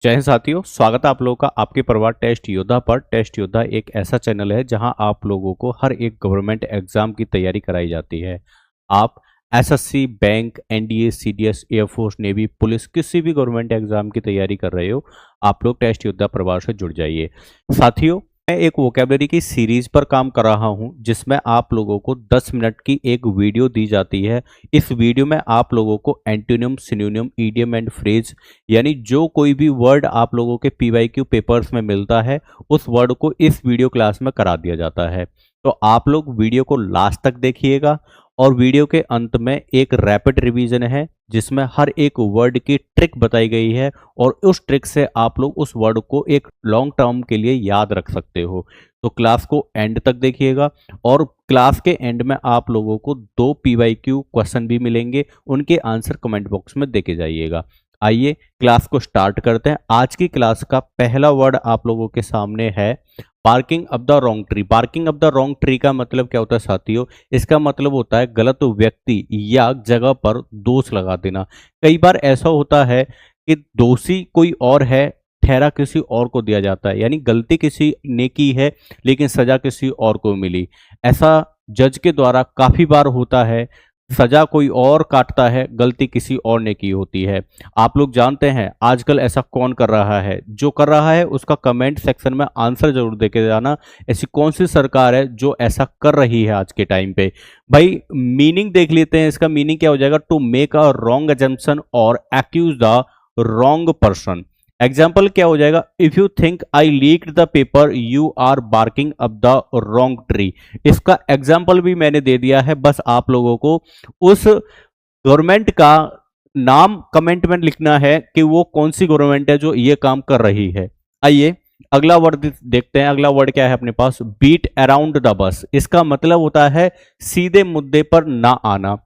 जय हिंद साथियों, स्वागत है आप लोगों का आपके परिवार टेस्ट योद्धा पर। टेस्ट योद्धा एक ऐसा चैनल है जहां आप लोगों को हर एक गवर्नमेंट एग्जाम की तैयारी कराई जाती है। आप SSC, bank, NDA, CDS, air force, navy, police, किसी भी गवर्नमेंट एग्जाम की तैयारी कर रहे हो, आप लोग टेस्ट योद्धा परिवार से जुड़ जाइए। साथियों, मैं एक वोकेबलरी की सीरीज पर काम कर रहा हूं जिसमें आप लोगों को 10 मिनट की एक वीडियो दी जाती है। इस वीडियो में आप लोगों को antonym, synonym, idiom and phrase यानी जो कोई भी वर्ड आप लोगों के पीवाईक्यू पेपर्स में मिलता है उस वर्ड को इस वीडियो क्लास में करा दिया जाता है। तो आप लोग वीडियो को लास्ट तक देखिएगा और वीडियो के अंत में एक रैपिड रिवीजन है जिसमें हर एक वर्ड की ट्रिक बताई गई है और उस ट्रिक से आप लोग उस वर्ड को एक लॉन्ग टर्म के लिए याद रख सकते हो। तो क्लास को एंड तक देखिएगा और क्लास के एंड में आप लोगों को 2 पीवाईक्यू क्वेश्चन भी मिलेंगे, उनके आंसर कमेंट बॉक्स में देके जाइएगा। आइए क्लास को स्टार्ट करते हैं। आज की क्लास का पहला वर्ड आप लोगों के सामने है barking up the wrong tree. Barking up the wrong tree का मतलब क्या होता है साथियों? इसका मतलब होता है गलत व्यक्ति या जगह पर दोष लगा देना। कई बार ऐसा होता है कि दोषी कोई और है, ठहरा किसी और को दिया जाता है, यानी गलती किसी ने की है लेकिन सजा किसी और को मिली। ऐसा जज के द्वारा काफी बार होता है, सजा कोई और काटता है, गलती किसी और ने की होती है। आप लोग जानते हैं आजकल ऐसा कौन कर रहा है? जो कर रहा है उसका कमेंट सेक्शन में आंसर जरूर देके जाना। ऐसी कौन सी सरकार है जो ऐसा कर रही है आज के टाइम पे? भाई मीनिंग देख लेते हैं। इसका मीनिंग क्या हो जाएगा? To make a wrong assumption और accuse the wrong person. Example क्या हो जाएगा? If you think I leaked the paper you are barking up the wrong tree. इसका एग्जाम्पल भी मैंने दे दिया है, बस आप लोगों को उस गवर्नमेंट का नाम कमेंट में लिखना है कि वो कौन सी गवर्नमेंट है जो ये काम कर रही है। आइए अगला वर्ड देखते हैं। अगला वर्ड क्या है अपने पास? बीट अराउंड द बस। इसका मतलब होता है सीधे मुद्दे पर ना आना।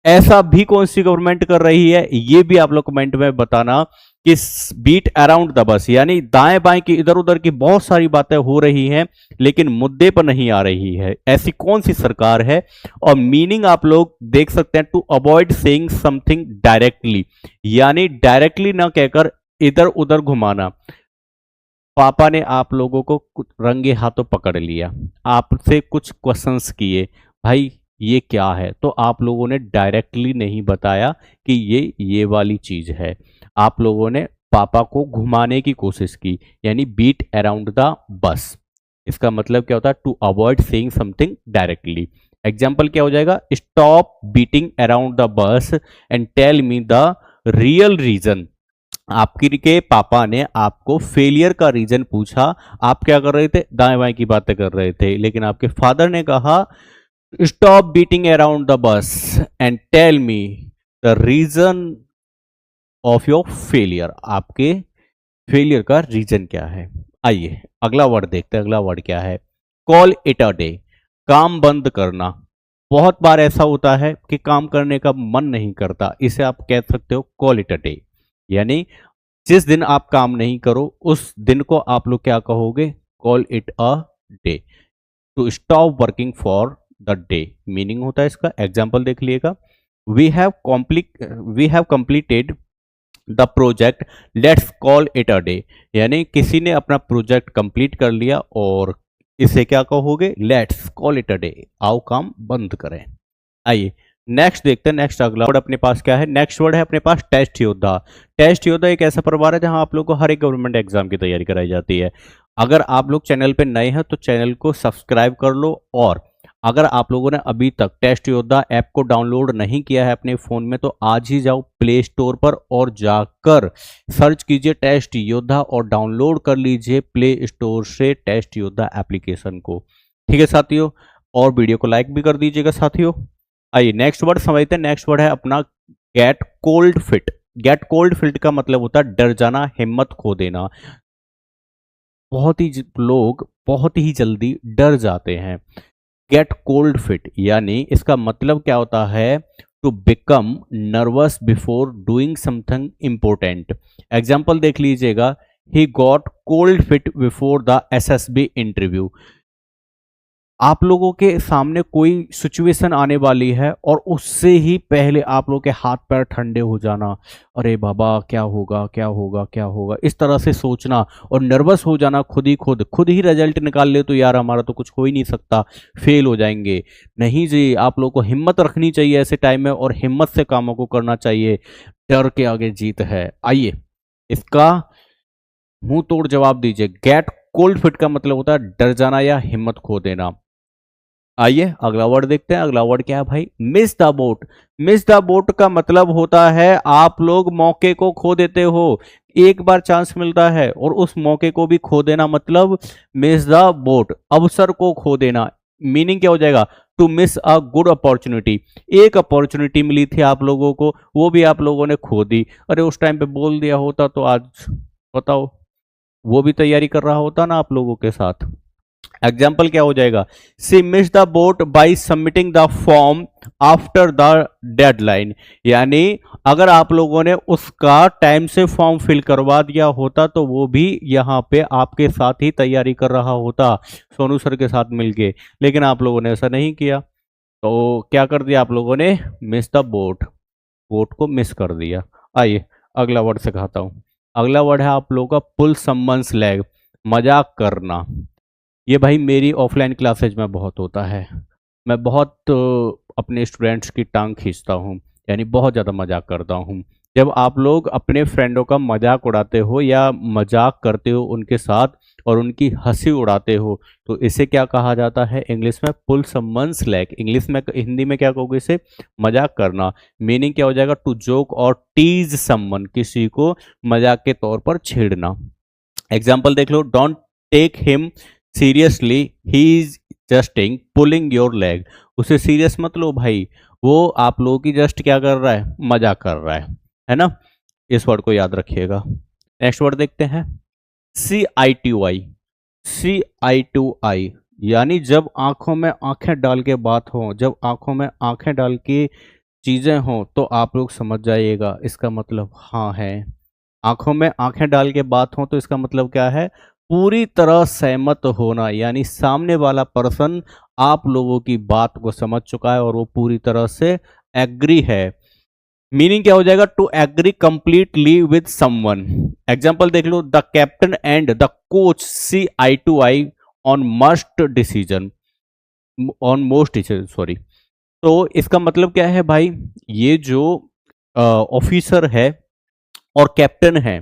ऐसा भी कौन सी गवर्नमेंट कर रही है ये भी आप लोग कमेंट में बताना कि बीट अराउंड द बस यानी दाएं बाएं की इधर उधर की बहुत सारी बातें हो रही हैं लेकिन मुद्दे पर नहीं आ रही है। ऐसी कौन सी सरकार है? और मीनिंग आप लोग देख सकते हैं, to avoid saying something directly, यानी डायरेक्टली ना कहकर इधर उधर घुमाना। पापा ने आप लोगों को रंगे हाथों पकड़ लिया, आपसे कुछ क्वेश्चंस किए, भाई ये क्या है? तो आप लोगों ने डायरेक्टली नहीं बताया कि ये वाली चीज है। आप लोगों ने पापा को घुमाने की कोशिश की, यानी बीट अराउंड द बस। इसका मतलब क्या होता है? To avoid saying something directly. Example क्या हो जाएगा? Stop beating around the bush and tell me the real reason. आपकी के पापा ने आपको फेलियर का रीजन पूछा, आप क्या कर रहे थे? दाएं बाएं की बातें कर रहे थे, लेकिन आपके फादर ने कहा stop beating around the bush and tell me the reason of your failure. आपके फेलियर का रीजन क्या है? आइए अगला वर्ड देखते हैं। अगला वर्ड क्या है? Call it a day. काम बंद करना। बहुत बार ऐसा होता है कि काम करने का मन नहीं करता, इसे आप कह सकते हो कॉल इट अ डे, यानी जिस दिन आप काम नहीं करो उस दिन को आप लोग क्या कहोगे? Call it a day. To stop working for the day meaning होता है इसका। एग्जाम्पल देख लीजिएगा। We have completed the project, let's call it a day, यानी किसी ने अपना प्रोजेक्ट कंप्लीट कर लिया और इसे क्या कहोगे? Let's call it a day, आओ काम बंद करें। आइए नेक्स्ट देखते हैं। नेक्स्ट अगला वर्ड अपने पास क्या है? नेक्स्ट वर्ड है अपने पास टेस्ट योद्धा। टेस्ट योद्धा एक ऐसा परिवार है जहां आप लोग को हर एक गवर्नमेंट एग्जाम की तैयारी कराई जाती है। अगर आप लोग चैनल पे नए हैं तो चैनल को सब्सक्राइब कर लो, और अगर आप लोगों ने अभी तक टेस्ट योद्धा ऐप को डाउनलोड नहीं किया है अपने फ़ोन में तो आज ही जाओ प्ले स्टोर पर और जाकर सर्च कीजिए टेस्ट योद्धा और डाउनलोड कर लीजिए प्ले स्टोर से टेस्ट योद्धा एप्लीकेशन को। ठीक है साथियों, और वीडियो को लाइक भी कर दीजिएगा साथियों। आइए नेक्स्ट वर्ड समझते हैं। नेक्स्ट वर्ड है अपना gate cold fit. Gate cold fit का मतलब होता है डर जाना, हिम्मत खो देना। लोग बहुत ही जल्दी डर जाते हैं। गेट कोल्ड फिट यानी इसका मतलब क्या होता है? To become nervous before doing something important. Example देख लीजिएगा। He got cold feet before the SSB interview. आप लोगों के सामने कोई सिचुएशन आने वाली है और उससे ही पहले आप लोगों के हाथ पैर ठंडे हो जाना, अरे बाबा क्या होगा क्या होगा क्या होगा, इस तरह से सोचना और नर्वस हो जाना, खुद ही रिजल्ट निकाल ले तो यार हमारा तो कुछ हो ही नहीं सकता, फेल हो जाएंगे। नहीं जी, आप लोगों को हिम्मत रखनी चाहिए ऐसे टाइम में और हिम्मत से कामों को करना चाहिए। डर के आगे जीत है। आइए इसका मुंह तोड़ जवाब दीजिए। गेट कोल्ड फिट का मतलब होता है डर जाना या हिम्मत खो देना। आइए अगला वर्ड देखते हैं। अगला वर्ड क्या है भाई? Miss the boat. Miss the boat का मतलब होता है आप लोग मौके को खो देते हो। एक बार चांस मिलता है और उस मौके को भी खो देना, मतलब मिस द बोट, अवसर को खो देना। मीनिंग क्या हो जाएगा? To miss a good opportunity. एक अपॉर्चुनिटी मिली थी आप लोगों को, वो भी आप लोगों ने खो दी। अरे उस टाइम पे बोल दिया होता तो आज बताओ वो भी तैयारी कर रहा होता ना आप लोगों के साथ। एग्जाम्पल क्या हो जाएगा? She miss the boat by submitting the form after the deadline. यानी अगर आप लोगों ने उसका टाइम से फॉर्म फिल करवा दिया होता तो वो भी यहाँ पे आपके साथ ही तैयारी कर रहा होता, सोनू सर के साथ मिलके। लेकिन आप लोगों ने ऐसा नहीं किया, तो क्या कर दिया आप लोगों ने? मिस द बोट, बोट को मिस कर दिया। आइए अगला वर्ड सिखाता हूँ। अगला वर्ड है आप लोगों का पुल समवन्स लेग, मजाक करना। ये भाई मेरी ऑफलाइन क्लासेज में बहुत होता है। मैं बहुत अपने स्टूडेंट्स की टांग खींचता हूँ, यानी बहुत ज़्यादा मजाक करता हूँ। जब आप लोग अपने फ्रेंडों का मजाक उड़ाते हो या मजाक करते हो उनके साथ और उनकी हंसी उड़ाते हो, तो इसे क्या कहा जाता है इंग्लिश में? पुल समवन्स लेग। इंग्लिश में, हिंदी में क्या कहोगे इसे? मजाक करना। मीनिंग क्या हो जाएगा? टू जोक और टीज समवन, किसी को मजाक के तौर पर छेड़ना। एग्जाम्पल देख लो। Don't take him seriously, he is just pulling your leg. उसे सीरियस मत लो भाई, वो आप लोगों की जस्ट क्या कर रहा है? मजाक कर रहा है ना? इस वर्ड को याद रखिएगा। नेक्स्ट वर्ड देखते हैं। सी eye to I. C eye to आई यानी जब आंखों में आंखें डाल के बात हो, जब आंखों में आंखें डाल के चीजें हों, तो आप लोग समझ जाइएगा इसका मतलब हाँ है। आंखों में आंखें डाल के बात हो तो इसका मतलब क्या है? पूरी तरह सहमत होना, यानी सामने वाला पर्सन आप लोगों की बात को समझ चुका है और वो पूरी तरह से एग्री है। मीनिंग क्या हो जाएगा? To agree completely with someone. Example देख लो। The captain and the coach see eye to eye on must decision, on most decision, sorry. तो इसका मतलब क्या है भाई? ये जो ऑफिसर है और कैप्टन है,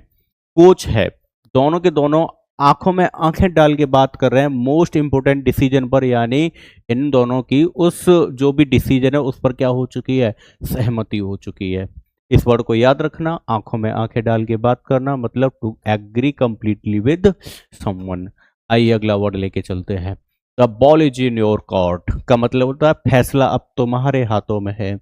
कोच है, दोनों के दोनों आंखों में आंखें डाल के बात कर रहे हैं मोस्ट इंपोर्टेंट डिसीजन पर, यानी इन दोनों की उस जो भी डिसीजन है उस पर क्या हो चुकी है? सहमति हो चुकी है। इस वर्ड को याद रखना, आंखों में आंखें डाल के बात करना मतलब to agree completely with someone. आइए अगला वर्ड लेके चलते हैं। The ball is in your court का मतलब होता है फैसला अब तुम्हारे हाथों में है।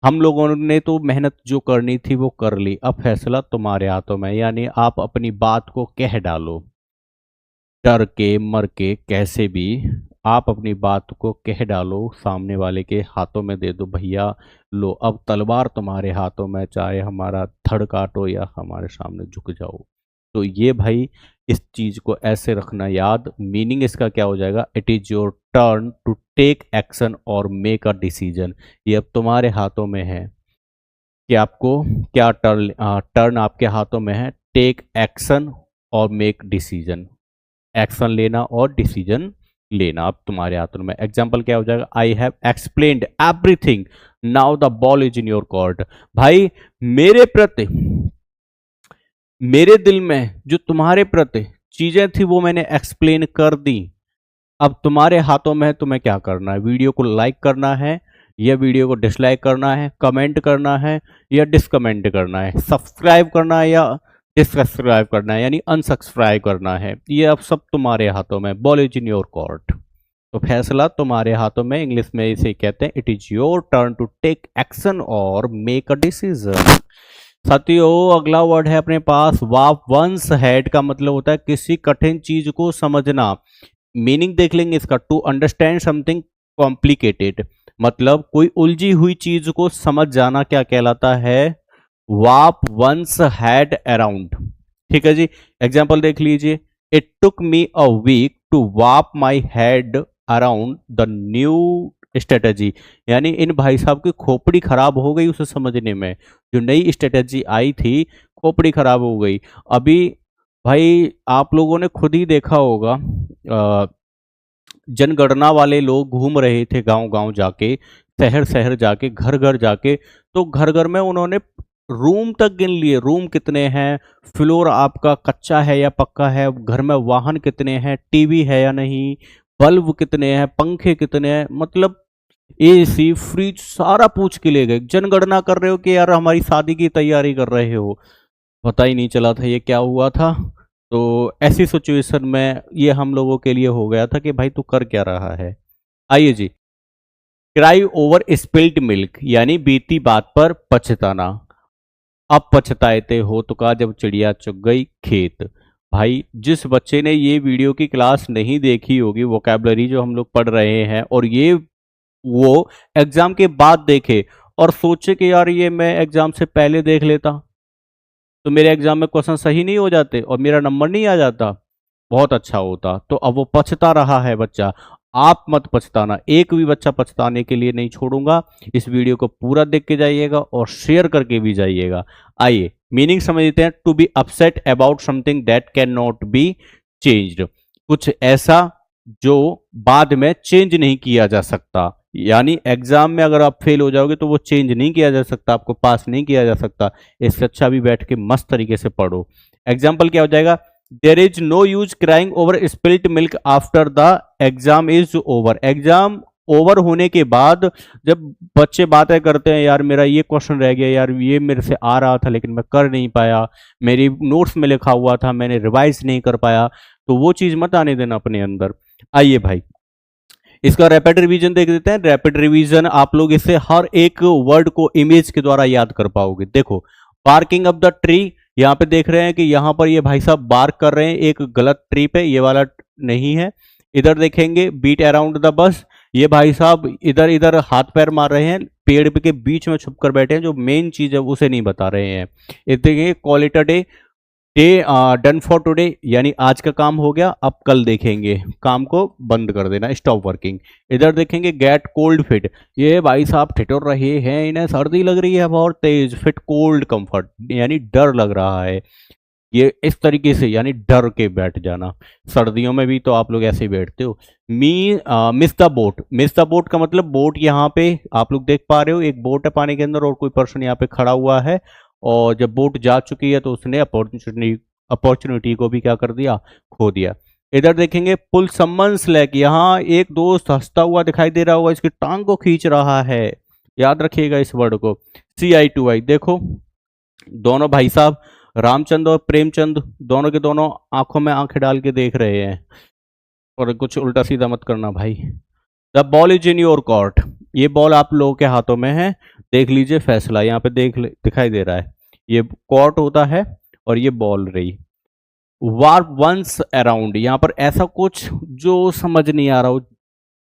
हम लोगों ने तो मेहनत जो करनी थी वो कर ली, अब फैसला तुम्हारे हाथों में, यानी आप अपनी बात को कह डालो। डर के मर के कैसे भी आप अपनी बात को कह डालो, सामने वाले के हाथों में दे दो, भैया लो अब तलवार तुम्हारे हाथों में, चाहे हमारा धड़ काटो या हमारे सामने झुक जाओ। तो ये भाई इस चीज को ऐसे रखना याद। मीनिंग इसका क्या हो जाएगा? It is your turn to take action और मेक अ डिसीजन। ये अब तुम्हारे हाथों में है कि आपको क्या टर्न आपके हाथों में है। टेक एक्शन और मेक डिसीजन, एक्शन लेना और डिसीजन लेना अब तुम्हारे हाथों में। एग्जाम्पल क्या हो जाएगा? I have explained everything, now the ball is in your court. भाई मेरे प्रति, मेरे दिल में जो तुम्हारे प्रति चीजें थी वो मैंने एक्सप्लेन कर दी, अब तुम्हारे हाथों में है तुम्हें क्या करना है। वीडियो को लाइक करना है या वीडियो को डिसलाइक करना है, कमेंट करना है या डिसकमेंट करना है, सब्सक्राइब करना है या डिससब्सक्राइब करना है, यानी अनसब्सक्राइब करना है। ये अब सब तुम्हारे हाथों में। Ball is in your court, तो फैसला तुम्हारे हाथों में। इंग्लिश में इसे कहते हैं it is your turn to take action और मेक अ डिसीजन। साथियों अगला वर्ड है अपने पास वाप वंस हेड का मतलब होता है किसी कठिन चीज को समझना। मीनिंग देख लेंगे इसका। टू अंडरस्टैंड समथिंग कॉम्प्लिकेटेड, मतलब कोई उलझी हुई चीज को समझ जाना क्या कहलाता है? वाप वंस हेड अराउंड। ठीक है जी। एग्जाम्पल देख लीजिए। It took me a week to wrap my head around the new strategy, यानी इन भाई साहब की खोपड़ी खराब हो गई उसे समझने में। जो नई स्ट्रेटजी आई थी, खोपड़ी खराब हो गई। अभी भाई आप लोगों ने खुद ही देखा होगा, जनगणना वाले लोग घूम रहे थे गांव गांव जाके, शहर शहर जाके, घर घर जाके, तो घर घर में उन्होंने रूम तक गिन लिए, रूम कितने हैं, फ्लोर आपका कच्चा है या पक्का है, घर में वाहन कितने हैं, टीवी है या नहीं, बल्ब कितने हैं, पंखे कितने हैं, मतलब एसी फ्रिज सारा पूछ के ले गए। जनगणना कर रहे हो कि यार हमारी शादी की तैयारी कर रहे हो, पता ही नहीं चला था ये क्या हुआ था। तो ऐसी सिचुएशन में ये हम लोगों के लिए हो गया था कि भाई तू कर क्या रहा है। आइए जी, क्राई ओवर स्पिल्ड मिल्क, यानी बीती बात पर पछताना। अब पछताते हो तो कहा जब चिड़िया चुग गई खेत। भाई जिस बच्चे ने ये वीडियो की क्लास नहीं देखी होगी, वोकैबलरी जो हम लोग पढ़ रहे हैं, और ये वो एग्जाम के बाद देखे और सोचे कि यार ये मैं एग्जाम से पहले देख लेता तो मेरे एग्जाम में क्वेश्चन सही नहीं हो जाते और मेरा नंबर नहीं आ जाता, बहुत अच्छा होता। तो अब वो पछता रहा है बच्चा। आप मत पछताना, एक भी बच्चा पछताने के लिए नहीं छोड़ूंगा। इस वीडियो को पूरा देख के जाइएगा और शेयर करके भी जाइएगा। आइए मीनिंग समझते हैं। To be upset about something that can not be changed, कुछ ऐसा जो बाद में चेंज नहीं किया जा सकता। यानी एग्जाम में अगर आप फेल हो जाओगे तो वो चेंज नहीं किया जा सकता, आपको पास नहीं किया जा सकता। इससे अच्छा भी बैठ के मस्त तरीके से पढ़ो। एग्जाम्पल क्या हो जाएगा, there is no use crying over spilt milk after the exam is over. Exam over होने के बाद जब बच्चे बातें करते हैं, यार मेरा ये क्वेश्चन रह गया, यार ये मेरे से आ रहा था लेकिन मैं कर नहीं पाया, मेरी नोट्स में लिखा हुआ था मैंने रिवाइज नहीं कर पाया, तो वो चीज मत आने देना अपने अंदर। आइए भाई इसका रैपिड रिवीजन देख देते हैं। रैपिड रिवीजन आप लोग इससे हर एक वर्ड को इमेज के द्वारा याद कर पाओगे। देखो बार्किंग अप द ट्री, यहाँ पे देख रहे हैं कि यहाँ पर ये भाई साहब बार्क कर रहे हैं एक गलत ट्री पे, ये वाला नहीं है। इधर देखेंगे बीट अराउंड द बस, ये भाई साहब इधर इधर हाथ पैर मार रहे हैं, पेड़ के बीच में छुप कर बैठे हैं, जो मेन चीज है उसे नहीं बता रहे हैं। इधर देखेंगे call it a day, day done for today, यानी आज का काम हो गया, अब कल देखेंगे, काम को बंद कर देना, स्टॉप वर्किंग। इधर देखेंगे गेट कोल्ड फिट, ये भाई साहब ठिठुर रहे हैं, इन्हें सर्दी लग रही है बहुत तेज। फिट कोल्ड कंफर्ट, यानी डर लग रहा है, ये इस तरीके से यानी डर के बैठ जाना। सर्दियों में भी तो आप लोग ऐसे ही बैठते हो। Miss the boat, miss the boat का मतलब बोट यहाँ पे आप लोग देख पा रहे हो, एक बोट है पानी के अंदर और कोई पर्सन यहाँ पे खड़ा हुआ है, और जब बोट जा चुकी है तो उसने अपॉर्चुनिटी को भी क्या कर दिया, खो दिया। इधर देखेंगे पुल समन्स लेग, यहाँ एक दोस्त हंसता हुआ दिखाई दे रहा होगा, इसकी टांग को खींच रहा है, याद रखिएगा इस वर्ड को। CI2I, देखो दोनों भाई साहब रामचंद्र और प्रेमचंद दोनों के दोनों आंखों में आंखें डाल के देख रहे हैं, और कुछ उल्टा सीधा मत करना भाई। The ball is in your court, ये बॉल आप लोगों के हाथों में है, देख लीजिए फैसला, यहाँ पे दिखाई दे रहा है, ये कोर्ट होता है और ये बॉल रही। वार वंस अराउंड, यहाँ पर ऐसा कुछ जो समझ नहीं आ रहा हो,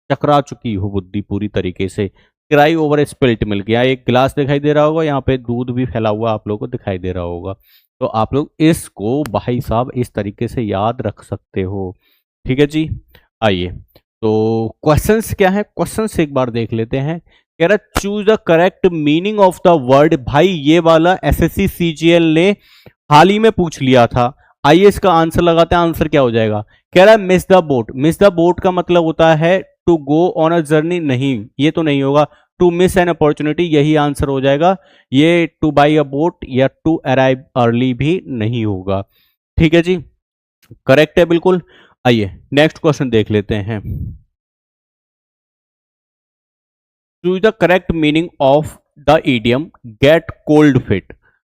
चकरा चुकी हो बुद्धि पूरी तरीके से। क्राई ओवर स्पिल्ट मिल्क, यहाँ एक गिलास दिखाई दे रहा होगा, यहाँ पे दूध भी फैला हुआ आप लोगों को दिखाई दे रहा होगा। तो आप लोग इसको भाई साहब इस तरीके से याद रख सकते हो, ठीक है जी। आइए तो क्वेश्चंस क्या है, क्वेश्चंस एक बार देख लेते हैं। कह रहा choose the correct meaning of the word. भाई ये वाला SSC CGL ने हाल ही में पूछ लिया था, आइए इसका आंसर लगाते हैं। आंसर क्या हो जाएगा, कह रहा है miss the boat. Miss the boat का मतलब होता है to go on a journey, नहीं ये तो नहीं होगा। टू मिस एन अपॉर्चुनिटी, यही आंसर हो जाएगा। ये टू बाई अ बोट या टू अराइव अर्ली भी नहीं होगा, ठीक है जी, करेक्ट है बिल्कुल। आइए नेक्स्ट क्वेश्चन देख लेते हैं। Choose the correct meaning of the idiom gate cold fit.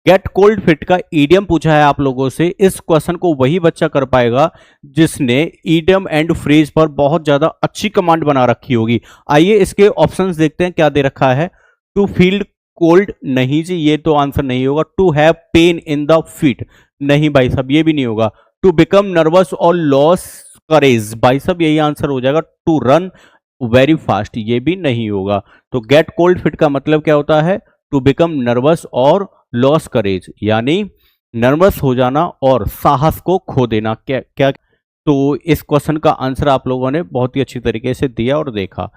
Gate cold fit का ईडियम पूछा है आप लोगों से। इस क्वेश्चन को वही बच्चा कर पाएगा जिसने ईडियम एंड फ्रेज पर बहुत ज्यादा अच्छी कमांड बना रखी होगी। आइए इसके ऑप्शंस देखते हैं क्या दे रखा है। टू फील कोल्ड, नहीं जी ये तो आंसर नहीं होगा। To have pain in the feet, नहीं भाई साहब ये भी नहीं होगा। टू बिकम नर्वस और लॉस करेज, भाई साहब यही आंसर हो जाएगा। टू रन वेरी फास्ट, ये भी नहीं होगा। तो गेट कोल्ड फिट का मतलब क्या होता है, टू बिकम नर्वस और लॉस करेज, यानी नर्वस हो जाना और साहस को खो देना। क्या क्या तो इस क्वेश्चन का आंसर आप लोगों ने बहुत ही अच्छी तरीके से दिया और देखा।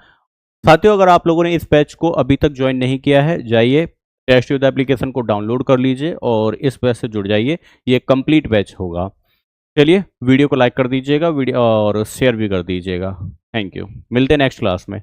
साथियों, अगर आप लोगों ने इस बैच को अभी तक ज्वाइन नहीं किया है, जाइए टेस्ट योद्धा एप्लीकेशन को डाउनलोड कर लीजिए और इस बैच से जुड़ जाइए। ये कंप्लीट बैच होगा। चलिए, वीडियो को लाइक कर दीजिएगा, वीडियो और शेयर भी कर दीजिएगा। Thank you. मिलते हैं नेक्स्ट क्लास में।